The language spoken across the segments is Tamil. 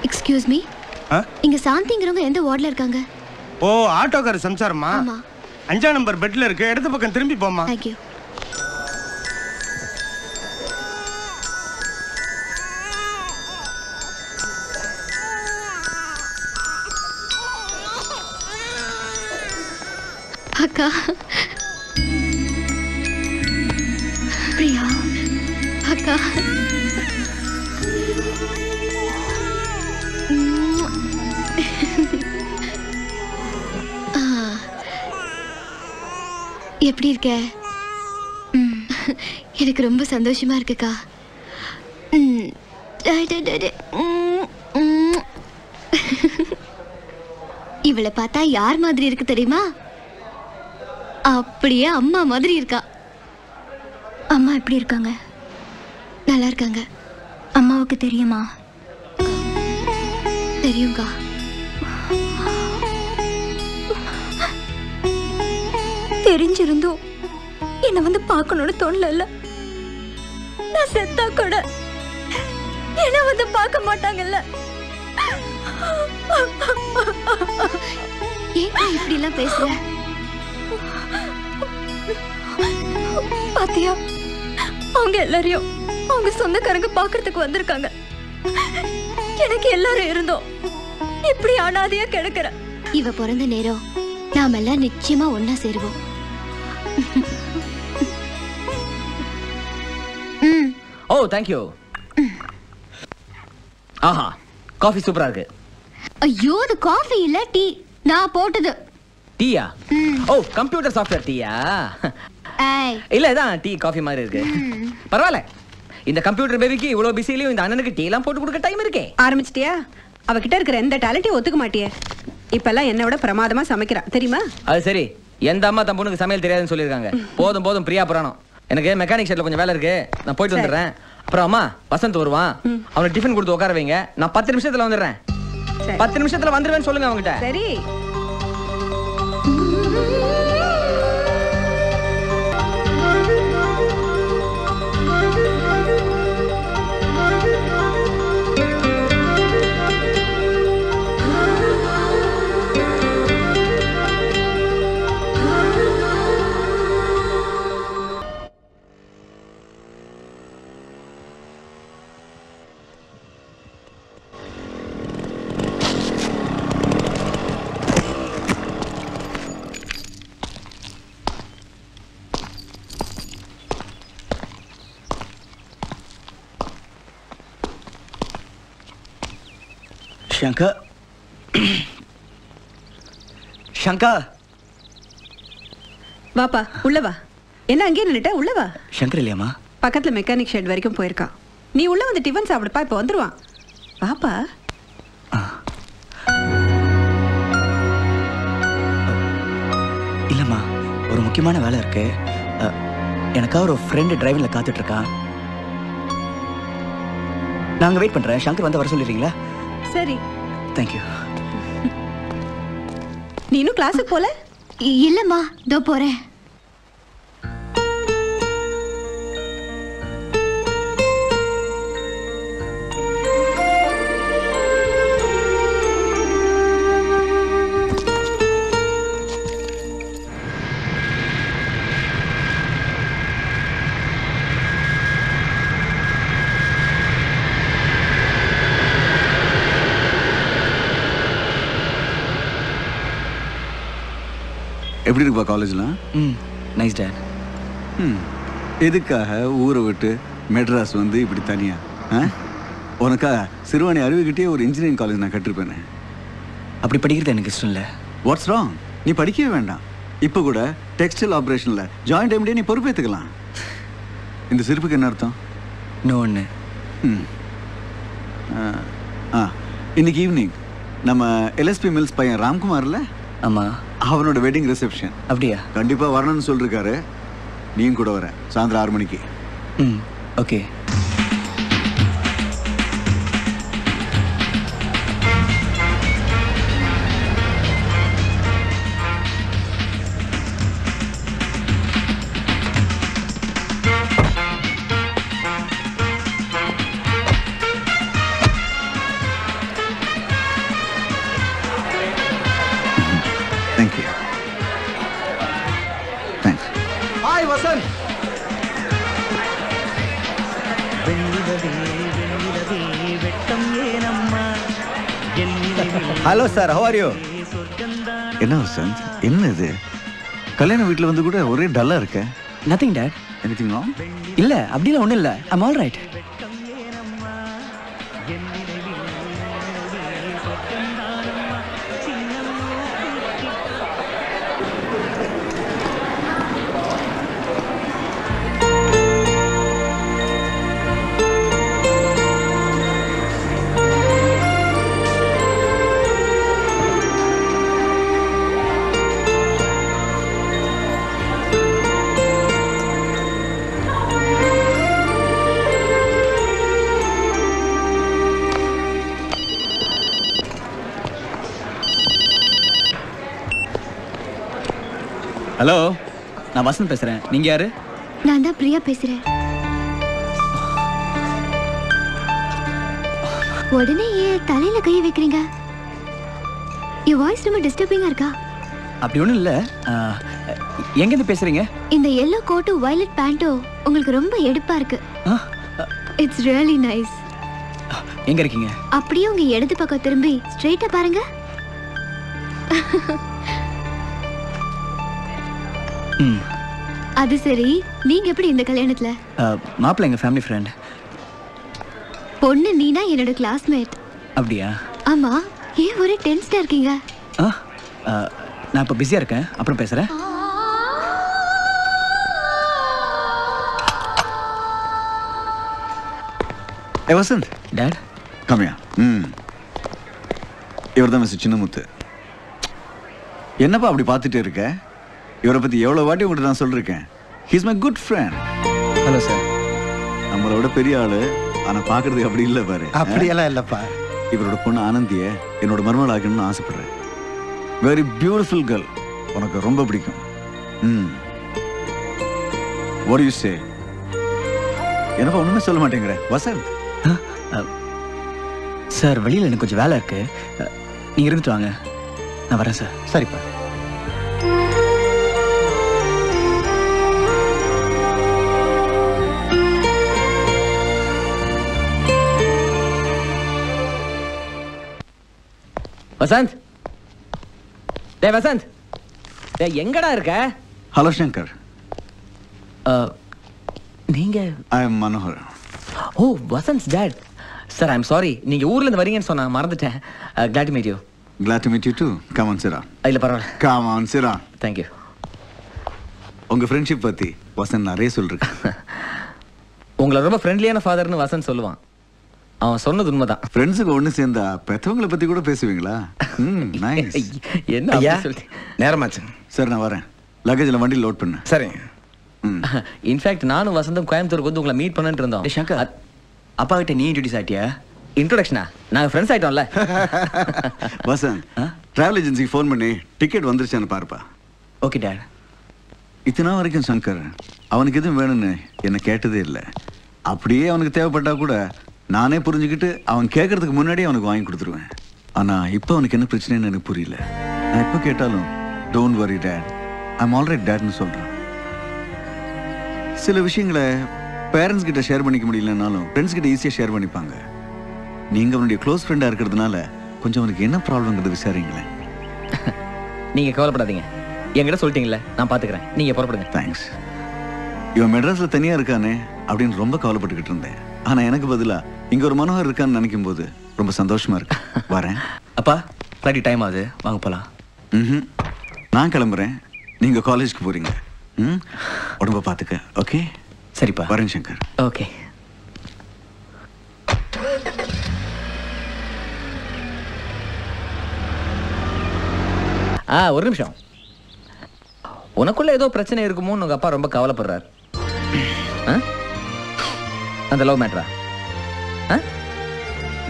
எக்ஸ்கியூஸ் மீ, இங்க சாந்திங்கிறவங்க எந்த வார்டுல இருக்காங்க? ஓ, ஆட்டோக்கார சம்சாரமா? ஆமா. 5ஆம் நம்பர் பெட்ல இருக்கு. இடது பக்கம் திரும்பி போமா. Thank you. அக்கா, பிரியா அக்கா, எப்படி இருக்க? எனக்கு ரொம்ப சந்தோஷமா இருக்குக்கா. இவளை பார்த்தா யார் மாதிரி இருக்கு தெரியுமா? அப்படியே அம்மா மாதிரி இருக்கா. அம்மா எப்படி இருக்காங்க? நல்லா இருக்காங்க. அம்மாவுக்கு தெரியுமா? தெரியுங்கா. தெரிஞ்சிருந்தோம் என்ன வந்து பார்க்கணும்னு தோணல. நான் செத்தா கூட என்ன வந்து பார்க்க மாட்டாங்கல்ல. ஏன் இப்படி எல்லாம் பேசுற? பாத்தியா, அவங்க எல்லாரையும் அவங்க சொந்தக்காரங்க பாக்குறதுக்கு வந்திருக்காங்க. எனக்கு எல்லாரும் இருந்தோம் இப்படி அனாதையா கிடக்குற. இவ பிறந்த நேரம் நாம எல்லாம் நிச்சயமா ஒன்னா சேருவோம். ஓ, தேங்க் யூ. ஆஹா, காஃபி சூப்பரா இருக்கு. ஐயோ, அது காஃபி இல்ல, டீ. நான் போட்டது. டீயா? ஓ, கம்ப்யூட்டர் சாஃப்ட்வேர் டீயா? இல்ல, இதான் டீ காஃபி மாதிரி இருக்கு. பரவாயில்ல, இந்த கம்ப்யூட்டர் பேபிக்கு இவ்வளவு பிஸிலையும் இந்த அண்ணனுக்கு டீ எல்லாம் போட்டு கொடுக்க டைம் இருக்கே. ஆரம்பிச்சிட்டியா? அவகிட்ட இருக்கிற எந்த டேலண்டையும் ஒத்துக்க மாட்டியே. இப்பெல்லாம் என்னை விட பிரமாதமா சமைக்கிறா தெரியுமா? அது சரி, எந்த அம்மா தன் பொண்ணுக்கு சமையல் தெரியாதுன்னு சொல்லியிருக்காங்க. போதும் போதும் பிரியா புராணம். எனக்கு மெக்கானிக் ஷெட்ல கொஞ்சம் வேலை இருக்கு, நான் போயிட்டு வந்துடுறேன். அப்புறம் அம்மா, வசந்த் வருவான், அவனுக்கு டிஃபன் கொடுத்து உட்கார வைங்க. நான் 10 நிமிஷத்துல வந்துடுறேன். 10 நிமிஷத்துல வந்துருவேன்னு சொல்லுங்க அவங்ககிட்ட. சரி. சங்கர், சங்கர், வாப்பா, உள்ள வா. என்ன அங்கேயே நின்னுட்ட? உள்ள வா. சங்கர் இல்லையாமா? பக்கத்துல மெக்கானிக் ஷெட் வரைக்கும் போயிருக்கான். நீ உள்ள வந்து டிஃபன் சாப்பிடுப்பா, இப்ப வந்துருவான். வாப்பா. இல்லம்மா, ஒரு முக்கியமான வேலை இருக்கு. எனக்கா ஒரு ஃப்ரெண்டு டிரைவிங்ல காத்துட்டு இருக்கான். நாங்க வெயிட் பண்றேன். சங்கர் வந்து வர சொல்லிடுறீங்களா? சரி. தேங்க்யூ. நீ இன்னும் கிளாஸுக்கு போல? இல்லம்மா, இதோ போறேன். எப்படி இருக்குப்பா காலேஜ்லாம்? Nice date. எதுக்காக ஊரை விட்டு மெட்ராஸ் வந்து இப்படி தனியா? உனக்கா சிறுவாணி அருவிக்கிட்டே ஒரு இன்ஜினியரிங் காலேஜ் நான் கட்டிருப்பேனே. அப்படி படிக்கிறது எனக்கு இஷ்டம் இல்லை. What's wrong? நீ படிக்கவே வேண்டாம். இப்போ கூட டெக்ஸ்டைல் ஆப்ரேஷனில் ஜாயிண்ட் எம்டியே நீ பொறுப்பேற்றுக்கலாம். இந்த சிரிப்புக்கு என்ன அர்த்தம்? இன்னொன்று, இன்னைக்கு ஈவினிங் நம்ம எல்எஸ்பி மில்ஸ் பையன் ராம்குமார்ல, ஆமாம், அவனோட வெட்டிங் ரிசப்ஷன். அப்படியா? கண்டிப்பாக வரணும்னு சொல்லிருக்காரு. நீயும் கூட வர, சாயந்தரம் 6 மணிக்கு. Okay. Thanks. Hi Vasanth. Hello sir, how are you? என்ன வசந்த், என்ன இது? கல்யாண வீட்டில் வந்து கூட ஒரே டல்லாக இருக்க. Nothing date. Anything wrong? இல்ல அப்படிலாம் ஒண்ணும் இல்ல. I'm all right. ஹலோ, நான் வசந்த் பேசுறேன். நீங்க யாரு? நான் தான் பிரியா பேசுறேன். உடனே ஏன் தலையில கையை வைக்கிறீங்க? என் வாய்ஸ் ரொம்ப டிஸ்டர்பிங்கா இருக்கா? அப்படி ஒண்ணும் இல்ல. எங்க இருந்து பேசுறீங்க? இந்த எல்லோ கோட்டும் வயலட் பேண்ட்டும் உங்களுக்கு ரொம்ப எடுப்பா இருக்கு. It's really nice. எங்க இருக்கீங்க? அப்படியே உங்க இடது பக்கம் திரும்பி ஸ்ட்ரைட்டா பாருங்க. அது சரி, நீங்க எப்படி இந்த கல்யாணத்துல? மாப்பிள்ளை எங்க ஃபேமிலி ஃப்ரெண்ட். பொண்ணு நீனா என்னோட கிளாஸ்மேட். அப்படியா? ஆமா, ஏன் ஒரே டென்ஸ்டா இருக்கீங்க? நான் இப்ப பிஸியா இருக்கேன், அப்புறம் பேசுறேன். ஏ வசந்த். டாட். கம்மியா. இவர் தான் மிஸ்டர் சின்னமுத்து. என்னப்பா அப்படி பார்த்துட்டே இருக்க? இவரை பத்தி எவ்வளவு வாட்டி உங்கள்கிட்ட நான் சொல்லிருக்கேன். He's my good friend. Hello sir. நம்மளோட பெரிய ஆளு, ஆனா பாக்குறதுக்கு அப்படி இல்லை பாரு. அப்படியெல்லாம் இல்லப்பா. இவரோட பொண்ணு ஆனந்திய என்னோட மருமகள் ஆக்கணும்னு ஆசைப்படுறேன். Very beautiful girl. உனக்கு ரொம்ப பிடிக்கும். What you say? என்னப்பா ஒண்ணுமே சொல்ல மாட்டேங்கிற வசந்த்? சார், வெளியில எனக்கு கொஞ்சம் வேலை இருக்கு. நீங்க இருந்துட்டு வாங்க, நான் வரேன் சார். சரிப்பா. வசந்த், டேய் வசந்த், டேய் எங்கடா இருக்க? ஹலோ சங்கர். நீங்க? I am Manohar. Oh, Vasanth's dad. Sir, I am sorry, நீங்க ஊர்ல இருந்து வரீங்கன்னு சொன்னா மறந்துட்டேன். glad to meet you. Glad to meet you too. Come on, sit down. இல்ல பரவாயில்ல. Come on, sit down. Thank you. உங்க ஃப்ரெண்ட்ஷிப் பத்தி வசந்த் நிறைய சொல்றேன். உங்களை ரொம்ப ஃப்ரெண்ட்லியான ஃபாதர்னு வசந்த் சொல்லுவான். அவன் சொன்னது உண்மைதான். ஃப்ரெண்ட்ஸுக்கு ஒண்ணு சேர்ந்தா பெத்தவங்களை பத்தி கூட பேசுவீங்களா? நைஸ். என்ன ஐயா, அப்படி சொல்லிட்டு? நேரமாச்சு. சரி, நான் வரேன். லக்கேஜ்ல வண்டி லோட் பண்ணு. சரிங்க. இன்ஃபேக்ட் நானும் வசந்தும் கோயம்புத்தூருக்கு வந்து உங்களை மீட் பண்ணிட்டு இருந்தோம். சங்கர், அப்பா கிட்ட நீ இன்ட்ரோடியூஸ் ஆயிட்டியா? இன்ட்ரோடக்ஷனா? நாங்க ஃப்ரெண்ட்ஸ் ஆயிட்டோம்ல. வசந்த், டிராவல் ஏஜென்சிக்கு ஃபோன் பண்ணி டிக்கெட் வந்துருச்சான்னு பாருப்பா. Okay dot. இத்தனை வரைக்கும் சங்கர் அவனுக்கு எதுவும் வேணும்னு என்ன கேட்டதே இல்லை. அப்படியே அவனுக்கு தேவைப்பட்டா கூட நானே புரிஞ்சுக்கிட்டு அவன் கேட்கறதுக்கு முன்னாடியே அவனுக்கு வாங்கி கொடுத்துருவேன். ஆனா இப்போ அவனுக்கு என்ன பிரச்சனைன்னு எனக்கு புரியல. நான் எப்போ கேட்டாலும் don't worry date, I'm alright டேட்னு சொல்றான். சில விஷயங்களை பேரண்ட்ஸ் கிட்ட ஷேர் பண்ணிக்க முடியலனாலும் ஃப்ரெண்ட்ஸ் கிட்ட ஈஸியாக ஷேர் பண்ணிப்பாங்க. நீங்க அவனுடைய க்ளோஸ் ஃப்ரெண்டா இருக்கிறதுனால கொஞ்சம் அவனுக்கு என்ன ப்ராப்ளம்ங்கிறது விசாரிங்களேன். நீங்க கவலைப்படாதீங்க, என்கிட்ட சொல்லிட்டீங்கல்ல, நான் பாத்துக்கிறேன். நீங்க புறப்படுங்க. தேங்க்ஸ். இவன் மெட்ராஸ்ல தனியா இருக்கானே அப்படின்னு ரொம்ப கவலைப்பட்டுக்கிட்டு இருந்தேன். ஆனா எனக்கு பதிலா இங்க ஒரு மனோகர் இருக்கான்னு நினைக்கும் போது ரொம்ப சந்தோஷமா இருக்கு. வரேன். அப்பா, ஃப்ளைட் டைம் ஆகுது, வாங்க போலாம். நான் கிளம்புறேன், நீங்க காலேஜ்க்கு போறீங்க. உடம்ப பாத்துக்க. ஓகே? சரிப்பா. வரேன் சங்கர். ஓகே. ஒரு நிமிஷம். உனக்குள்ள ஏதோ பிரச்சனை இருக்குமோன்னு உங்க அப்பா ரொம்ப கவலைப்படுறாரு. அந்த லவ் மேட்டரா?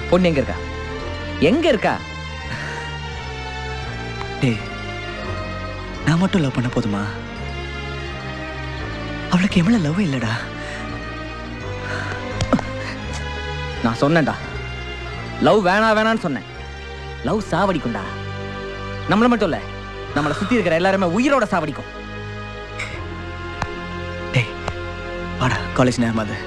பொண்ணு எங்க இருக்கா? எங்க இருக்கா? டேய், நான் மட்டும் லவ் பண்ண போதுமா? அவளுக்கு எவ்வளவு லவ் இல்லடா. நான் சொன்னேன்டா, லவ் வேணான்னு சொன்னேன். லவ் சாவடிக்கும்டா. நம்மள மட்டும் இல்ல, நம்மளை சுத்தி இருக்கிற எல்லாருமே உயிரோட சாவடிக்கும். வாடா காலேஜ் நேரமா அது